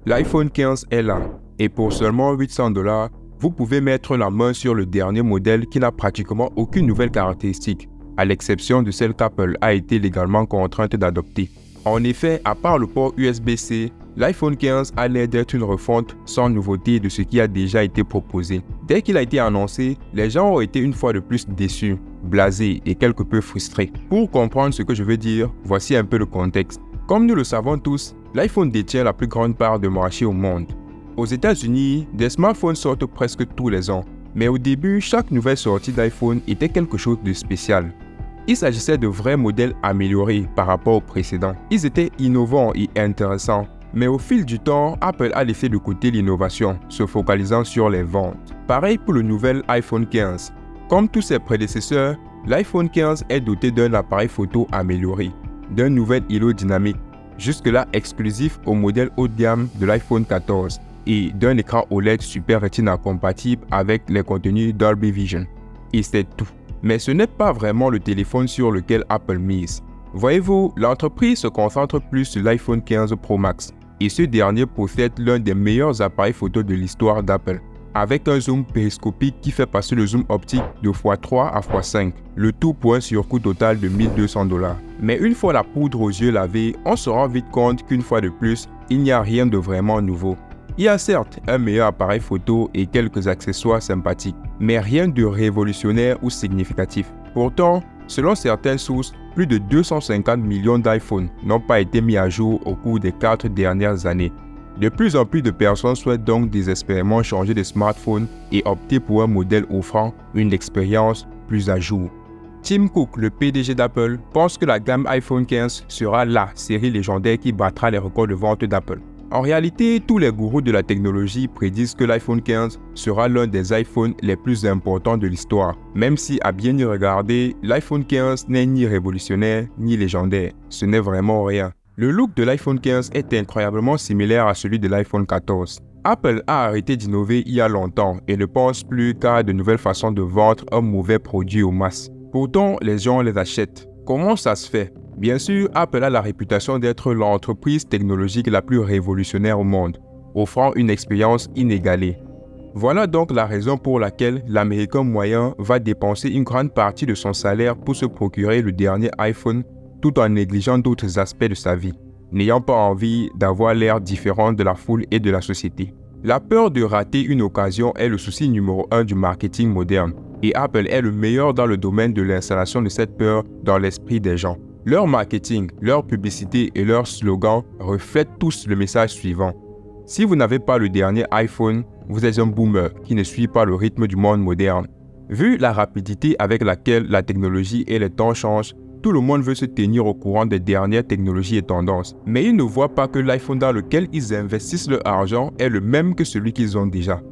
L'iPhone 15 est là, et pour seulement 800 $, vous pouvez mettre la main sur le dernier modèle qui n'a pratiquement aucune nouvelle caractéristique, à l'exception de celle qu'Apple a été légalement contrainte d'adopter. En effet, à part le port USB-C, l'iPhone 15 a l'air d'être une refonte sans nouveauté de ce qui a déjà été proposé. Dès qu'il a été annoncé, les gens ont été une fois de plus déçus, blasés et quelque peu frustrés. Pour comprendre ce que je veux dire, voici un peu le contexte. Comme nous le savons tous, l'iPhone détient la plus grande part de marché au monde. Aux États-Unis, des smartphones sortent presque tous les ans, mais au début, chaque nouvelle sortie d'iPhone était quelque chose de spécial. Il s'agissait de vrais modèles améliorés par rapport aux précédents. Ils étaient innovants et intéressants, mais au fil du temps, Apple a laissé de côté l'innovation, se focalisant sur les ventes. Pareil pour le nouvel iPhone 15. Comme tous ses prédécesseurs, l'iPhone 15 est doté d'un appareil photo amélioré, d'un nouvel îlot dynamique, jusque-là exclusif au modèle haut de gamme de l'iPhone 14, et d'un écran OLED Super Retina compatible avec les contenus Dolby Vision. Et c'est tout. Mais ce n'est pas vraiment le téléphone sur lequel Apple mise. Voyez-vous, l'entreprise se concentre plus sur l'iPhone 15 Pro Max, et ce dernier possède l'un des meilleurs appareils photo de l'histoire d'Apple, avec un zoom périscopique qui fait passer le zoom optique de x3 à x5, le tout pour un surcoût total de 1200 $. Mais une fois la poudre aux yeux lavée, on se rend vite compte qu'une fois de plus, il n'y a rien de vraiment nouveau. Il y a certes un meilleur appareil photo et quelques accessoires sympathiques, mais rien de révolutionnaire ou significatif. Pourtant, selon certaines sources, plus de 250 millions d'iPhones n'ont pas été mis à jour au cours des 4 dernières années. De plus en plus de personnes souhaitent donc désespérément changer de smartphone et opter pour un modèle offrant une expérience plus à jour. Tim Cook, le PDG d'Apple, pense que la gamme iPhone 15 sera la série légendaire qui battra les records de vente d'Apple. En réalité, tous les gourous de la technologie prédisent que l'iPhone 15 sera l'un des iPhones les plus importants de l'histoire. Même si, à bien y regarder, l'iPhone 15 n'est ni révolutionnaire ni légendaire. Ce n'est vraiment rien. Le look de l'iPhone 15 est incroyablement similaire à celui de l'iPhone 14. Apple a arrêté d'innover il y a longtemps et ne pense plus qu'à de nouvelles façons de vendre un mauvais produit aux masses. Pourtant, les gens les achètent. Comment ça se fait? Bien sûr, Apple a la réputation d'être l'entreprise technologique la plus révolutionnaire au monde, offrant une expérience inégalée. Voilà donc la raison pour laquelle l'Américain moyen va dépenser une grande partie de son salaire pour se procurer le dernier iPhone tout en négligeant d'autres aspects de sa vie, n'ayant pas envie d'avoir l'air différent de la foule et de la société. La peur de rater une occasion est le souci numéro 1 du marketing moderne, et Apple est le meilleur dans le domaine de l'installation de cette peur dans l'esprit des gens. Leur marketing, leur publicité et leurs slogans reflètent tous le message suivant. Si vous n'avez pas le dernier iPhone, vous êtes un boomer qui ne suit pas le rythme du monde moderne. Vu la rapidité avec laquelle la technologie et les temps changent, tout le monde veut se tenir au courant des dernières technologies et tendances. Mais ils ne voient pas que l'iPhone dans lequel ils investissent leur argent est le même que celui qu'ils ont déjà.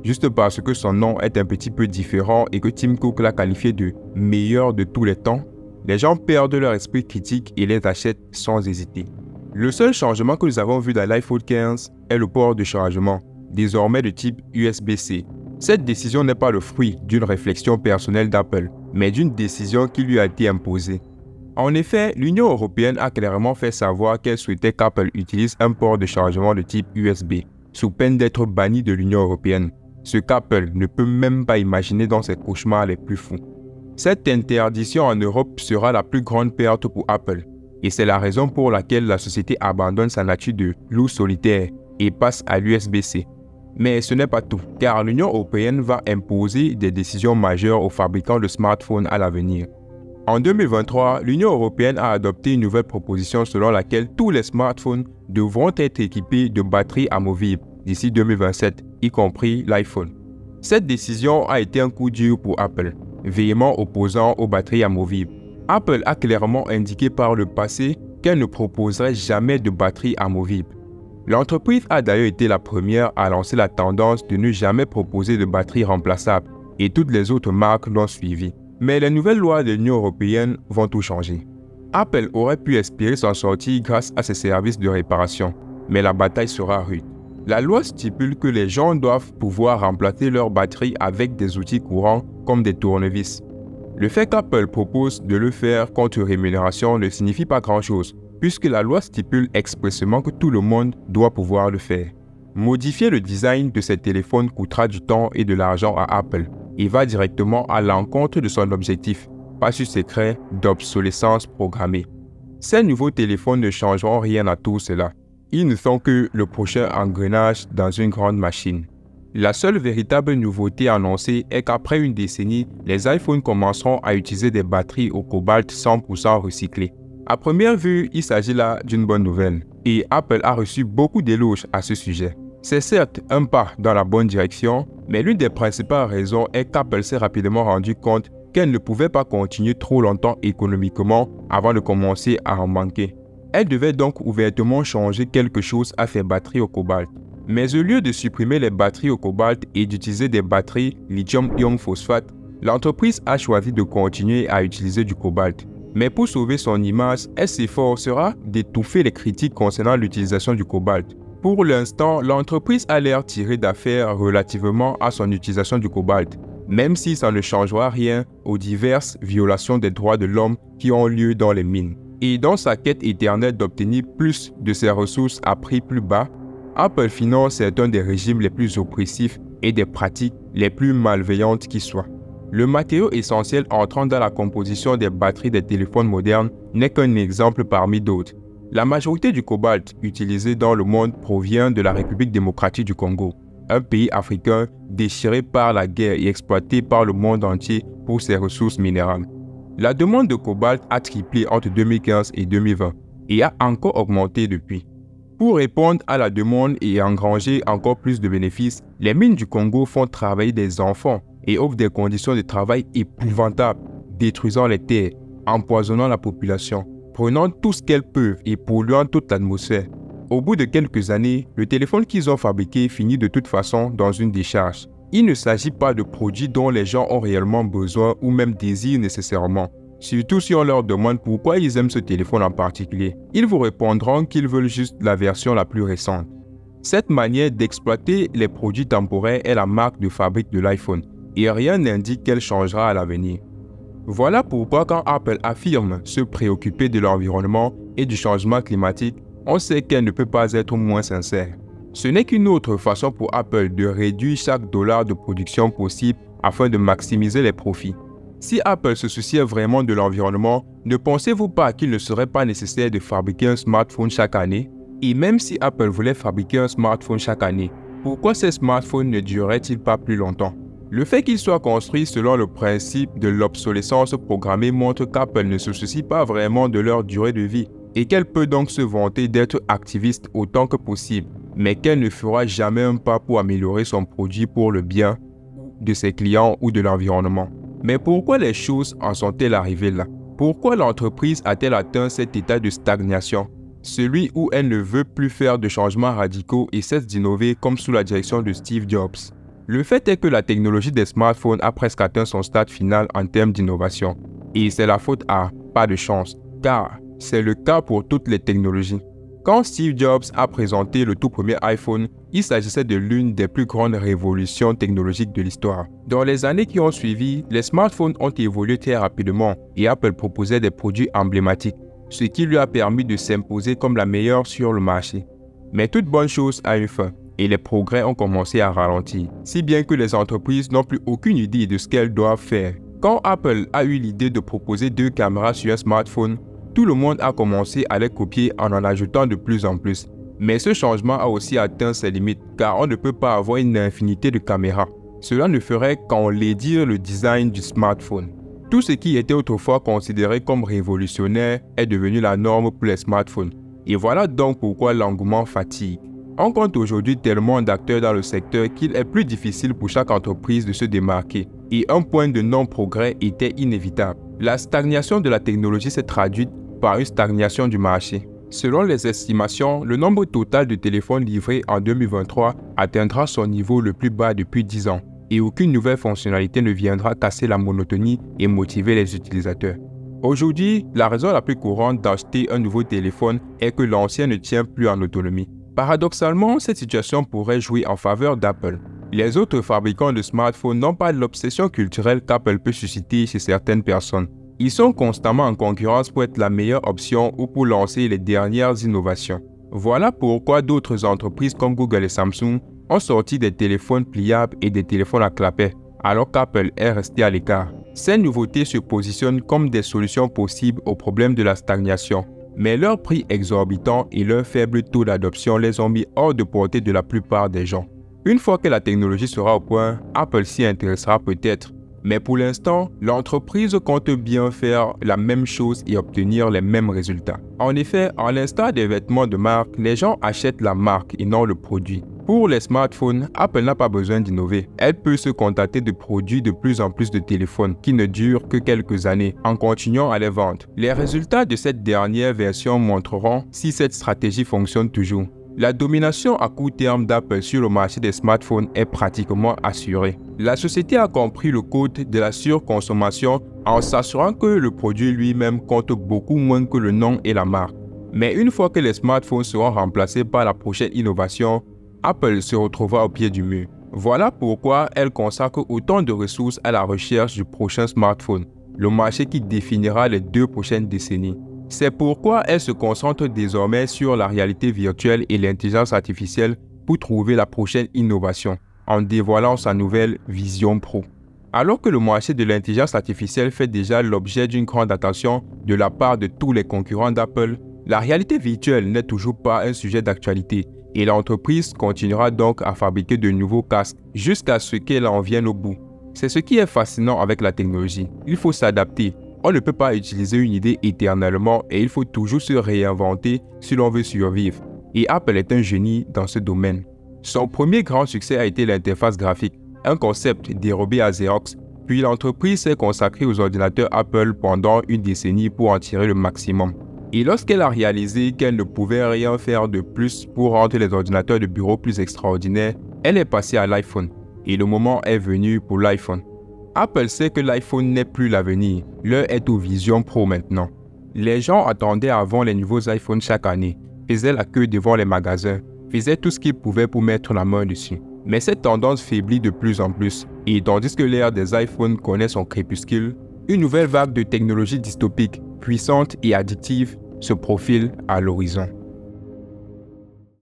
Juste parce que son nom est un petit peu différent et que Tim Cook l'a qualifié de « meilleur de tous les temps », les gens perdent leur esprit critique et les achètent sans hésiter. Le seul changement que nous avons vu dans l'iPhone 15 est le port de chargement, désormais de type USB-C. Cette décision n'est pas le fruit d'une réflexion personnelle d'Apple, mais d'une décision qui lui a été imposée. En effet, l'Union européenne a clairement fait savoir qu'elle souhaitait qu'Apple utilise un port de chargement de type USB, sous peine d'être banni de l'Union européenne, ce qu'Apple ne peut même pas imaginer dans ses cauchemars les plus fous. Cette interdiction en Europe sera la plus grande perte pour Apple, et c'est la raison pour laquelle la société abandonne sa nature de loup solitaire et passe à l'USB-C. Mais ce n'est pas tout, car l'Union européenne va imposer des décisions majeures aux fabricants de smartphones à l'avenir. En 2023, l'Union européenne a adopté une nouvelle proposition selon laquelle tous les smartphones devront être équipés de batteries amovibles d'ici 2027, y compris l'iPhone. Cette décision a été un coup dur pour Apple, véhément opposant aux batteries amovibles. Apple a clairement indiqué par le passé qu'elle ne proposerait jamais de batterie amovible. L'entreprise a d'ailleurs été la première à lancer la tendance de ne jamais proposer de batterie remplaçable, et toutes les autres marques l'ont suivi. Mais les nouvelles lois de l'Union européenne vont tout changer. Apple aurait pu espérer s'en sortir grâce à ses services de réparation, mais la bataille sera rude. La loi stipule que les gens doivent pouvoir remplacer leur batterie avec des outils courants comme des tournevis. Le fait qu'Apple propose de le faire contre rémunération ne signifie pas grand-chose, puisque la loi stipule expressément que tout le monde doit pouvoir le faire. Modifier le design de ces téléphones coûtera du temps et de l'argent à Apple et va directement à l'encontre de son objectif, pas sur secret d'obsolescence programmée. Ces nouveaux téléphones ne changeront rien à tout cela. Ils ne sont que le prochain engrenage dans une grande machine. La seule véritable nouveauté annoncée est qu'après une décennie, les iPhones commenceront à utiliser des batteries au cobalt 100% recyclées. À première vue, il s'agit là d'une bonne nouvelle et Apple a reçu beaucoup d'éloges à ce sujet. C'est certes un pas dans la bonne direction, mais l'une des principales raisons est qu'Apple s'est rapidement rendu compte qu'elle ne pouvait pas continuer trop longtemps économiquement avant de commencer à en manquer. Elle devait donc ouvertement changer quelque chose à ses batteries au cobalt. Mais au lieu de supprimer les batteries au cobalt et d'utiliser des batteries lithium-ion phosphate, l'entreprise a choisi de continuer à utiliser du cobalt. Mais pour sauver son image, elle s'efforcera d'étouffer les critiques concernant l'utilisation du cobalt. Pour l'instant, l'entreprise a l'air tirée d'affaire relativement à son utilisation du cobalt, même si ça ne changera rien aux diverses violations des droits de l'homme qui ont lieu dans les mines. Et dans sa quête éternelle d'obtenir plus de ses ressources à prix plus bas, Apple finance certains des régimes les plus oppressifs et des pratiques les plus malveillantes qui soient. Le matériau essentiel entrant dans la composition des batteries des téléphones modernes n'est qu'un exemple parmi d'autres. La majorité du cobalt utilisé dans le monde provient de la République démocratique du Congo, un pays africain déchiré par la guerre et exploité par le monde entier pour ses ressources minérales. La demande de cobalt a triplé entre 2015 et 2020 et a encore augmenté depuis. Pour répondre à la demande et engranger encore plus de bénéfices, les mines du Congo font travailler des enfants et offrent des conditions de travail épouvantables, détruisant les terres, empoisonnant la population, prenant tout ce qu'elles peuvent et polluant toute l'atmosphère. Au bout de quelques années, le téléphone qu'ils ont fabriqué finit de toute façon dans une décharge. Il ne s'agit pas de produits dont les gens ont réellement besoin ou même désirent nécessairement. Surtout si on leur demande pourquoi ils aiment ce téléphone en particulier. Ils vous répondront qu'ils veulent juste la version la plus récente. Cette manière d'exploiter les produits temporaires est la marque de fabrique de l'iPhone et rien n'indique qu'elle changera à l'avenir. Voilà pourquoi quand Apple affirme se préoccuper de l'environnement et du changement climatique, on sait qu'elle ne peut pas être moins sincère. Ce n'est qu'une autre façon pour Apple de réduire chaque dollar de production possible afin de maximiser les profits. Si Apple se souciait vraiment de l'environnement, ne pensez-vous pas qu'il ne serait pas nécessaire de fabriquer un smartphone chaque année? Et même si Apple voulait fabriquer un smartphone chaque année, pourquoi ces smartphones ne dureraient-ils pas plus longtemps? Le fait qu'ils soient construits selon le principe de l'obsolescence programmée montre qu'Apple ne se soucie pas vraiment de leur durée de vie et qu'elle peut donc se vanter d'être activiste autant que possible, mais qu'elle ne fera jamais un pas pour améliorer son produit pour le bien de ses clients ou de l'environnement. Mais pourquoi les choses en sont-elles arrivées là? Pourquoi l'entreprise a-t-elle atteint cet état de stagnation? Celui où elle ne veut plus faire de changements radicaux et cesse d'innover comme sous la direction de Steve Jobs. Le fait est que la technologie des smartphones a presque atteint son stade final en termes d'innovation. Et c'est la faute à pas de chance, car c'est le cas pour toutes les technologies. Quand Steve Jobs a présenté le tout premier iPhone, il s'agissait de l'une des plus grandes révolutions technologiques de l'histoire. Dans les années qui ont suivi, les smartphones ont évolué très rapidement et Apple proposait des produits emblématiques, ce qui lui a permis de s'imposer comme la meilleure sur le marché. Mais toute bonne chose a une fin, et les progrès ont commencé à ralentir, si bien que les entreprises n'ont plus aucune idée de ce qu'elles doivent faire. Quand Apple a eu l'idée de proposer 2 caméras sur un smartphone, tout le monde a commencé à les copier en ajoutant de plus en plus. Mais ce changement a aussi atteint ses limites, car on ne peut pas avoir une infinité de caméras. Cela ne ferait qu'enlaidir le design du smartphone. Tout ce qui était autrefois considéré comme révolutionnaire est devenu la norme pour les smartphones. Et voilà donc pourquoi l'engouement fatigue. On compte aujourd'hui tellement d'acteurs dans le secteur qu'il est plus difficile pour chaque entreprise de se démarquer. Et un point de non-progrès était inévitable. La stagnation de la technologie s'est traduite par une stagnation du marché. Selon les estimations, le nombre total de téléphones livrés en 2023 atteindra son niveau le plus bas depuis 10 ans. Et aucune nouvelle fonctionnalité ne viendra casser la monotonie et motiver les utilisateurs. Aujourd'hui, la raison la plus courante d'acheter un nouveau téléphone est que l'ancien ne tient plus en autonomie. Paradoxalement, cette situation pourrait jouer en faveur d'Apple. Les autres fabricants de smartphones n'ont pas l'obsession culturelle qu'Apple peut susciter chez certaines personnes. Ils sont constamment en concurrence pour être la meilleure option ou pour lancer les dernières innovations. Voilà pourquoi d'autres entreprises comme Google et Samsung ont sorti des téléphones pliables et des téléphones à clapet, alors qu'Apple est resté à l'écart. Ces nouveautés se positionnent comme des solutions possibles au problème de la stagnation, mais leur prix exorbitant et leur faible taux d'adoption les ont mis hors de portée de la plupart des gens. Une fois que la technologie sera au point, Apple s'y intéressera peut-être. Mais pour l'instant, l'entreprise compte bien faire la même chose et obtenir les mêmes résultats. En effet, à l'instar des vêtements de marque, les gens achètent la marque et non le produit. Pour les smartphones, Apple n'a pas besoin d'innover. Elle peut se contenter de produire de plus en plus de téléphones qui ne durent que quelques années en continuant à les vendre. Les résultats de cette dernière version montreront si cette stratégie fonctionne toujours. La domination à court terme d'Apple sur le marché des smartphones est pratiquement assurée. La société a compris le code de la surconsommation en s'assurant que le produit lui-même compte beaucoup moins que le nom et la marque. Mais une fois que les smartphones seront remplacés par la prochaine innovation, Apple se retrouvera au pied du mur. Voilà pourquoi elle consacre autant de ressources à la recherche du prochain smartphone, le marché qui définira les 2 prochaines décennies. C'est pourquoi elle se concentre désormais sur la réalité virtuelle et l'intelligence artificielle pour trouver la prochaine innovation, en dévoilant sa nouvelle Vision Pro. Alors que le marché de l'intelligence artificielle fait déjà l'objet d'une grande attention de la part de tous les concurrents d'Apple, la réalité virtuelle n'est toujours pas un sujet d'actualité et l'entreprise continuera donc à fabriquer de nouveaux casques jusqu'à ce qu'elle en vienne au bout. C'est ce qui est fascinant avec la technologie. Il faut s'adapter. On ne peut pas utiliser une idée éternellement et il faut toujours se réinventer si l'on veut survivre. Et Apple est un génie dans ce domaine. Son premier grand succès a été l'interface graphique, un concept dérobé à Xerox, puis l'entreprise s'est consacrée aux ordinateurs Apple pendant une décennie pour en tirer le maximum. Et lorsqu'elle a réalisé qu'elle ne pouvait rien faire de plus pour rendre les ordinateurs de bureau plus extraordinaires, elle est passée à l'iPhone. Et le moment est venu pour l'iPhone. Apple sait que l'iPhone n'est plus l'avenir, l'heure est aux Vision Pro maintenant. Les gens attendaient avant les nouveaux iPhones chaque année, faisaient la queue devant les magasins, faisaient tout ce qu'ils pouvaient pour mettre la main dessus. Mais cette tendance faiblit de plus en plus, et tandis que l'ère des iPhones connaît son crépuscule, une nouvelle vague de technologies dystopiques, puissantes et addictives se profile à l'horizon.